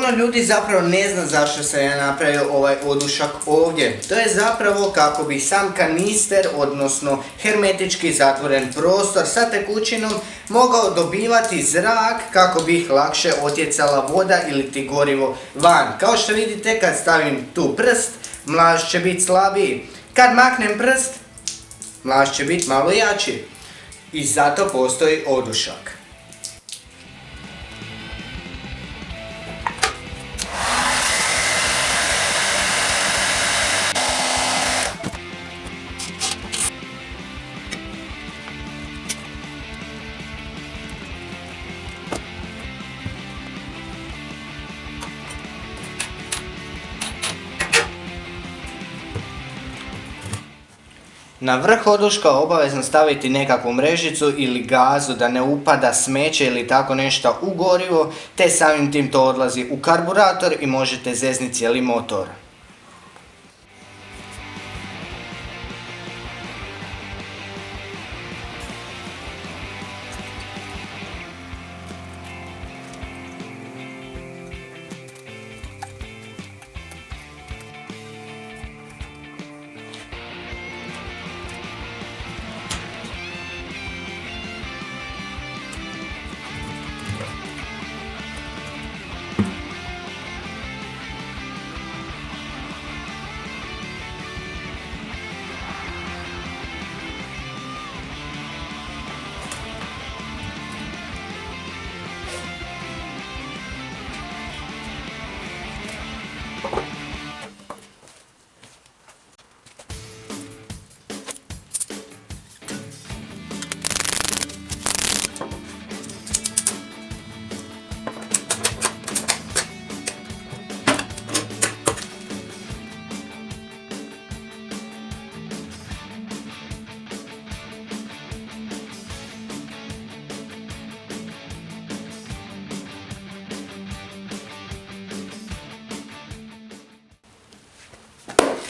Puno ljudi zapravo ne zna zašto sam ja napravio ovaj odušak ovdje. To je zapravo kako bi sam kanister, odnosno hermetički zatvoren prostor sa tekućinom mogao dobivati zrak kako bi ih lakše otjecala voda ili ti gorivo van. Kao što vidite, kad stavim tu prst, mlaž će biti slabiji. Kad maknem prst, mlaž će biti malo jači. I zato postoji odušak. Na vrh oduška obavezno staviti nekakvu mrežicu ili gazu da ne upada smeće ili tako nešto u gorivo, te samim tim to odlazi u karburator i možete zezniti cijeli motor.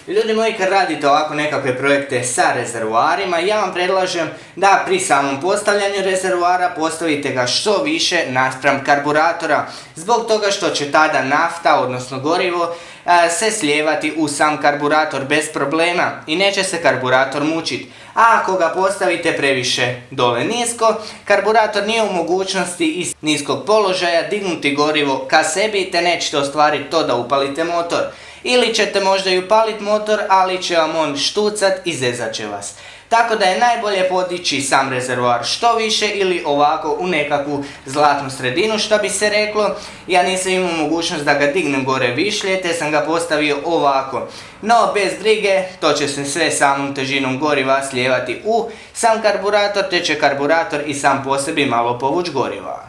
Ljudi moji, kad radite ovako nekakve projekte sa rezervoarima, ja vam predlažem da pri samom postavljanju rezervoara postavite ga što više naspram karburatora, zbog toga što će tada nafta, odnosno gorivo, se slijevati u sam karburator bez problema i neće se karburator mučiti. A ako ga postavite previše dole nisko, karburator nije u mogućnosti iz niskog položaja dignuti gorivo ka sebi, te nećete ostvariti to da upalite motor. Ili ćete možda i upaliti motor, ali će vam on štucat i zezat će vas. Tako da je najbolje podići sam rezervoar što više ili ovako u nekakvu zlatnu sredinu, što bi se reklo. Ja nisam imao mogućnost da ga dignem gore višlje, te sam ga postavio ovako. No bez brige, to će se sve samom težinom goriva slijevati u sam karburator, te će karburator i sam po sebi malo povući goriva.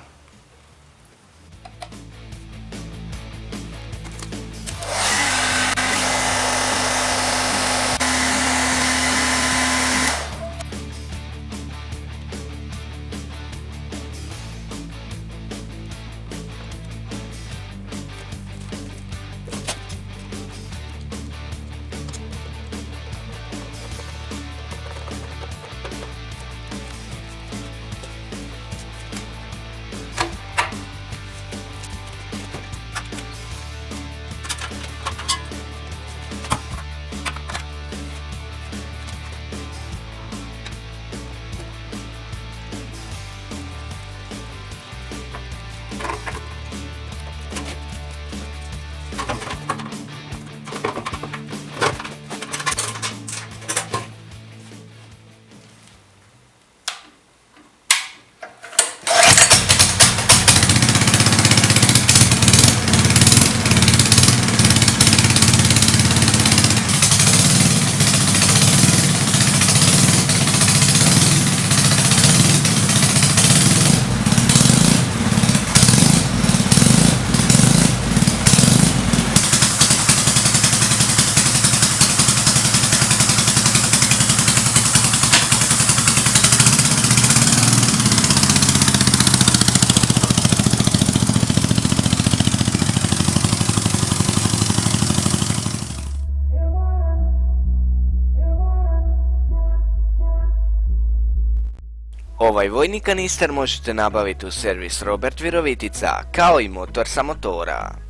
Ovaj vojni kanister možete nabaviti u servis Robert Virovitica, kao i motor sa motora.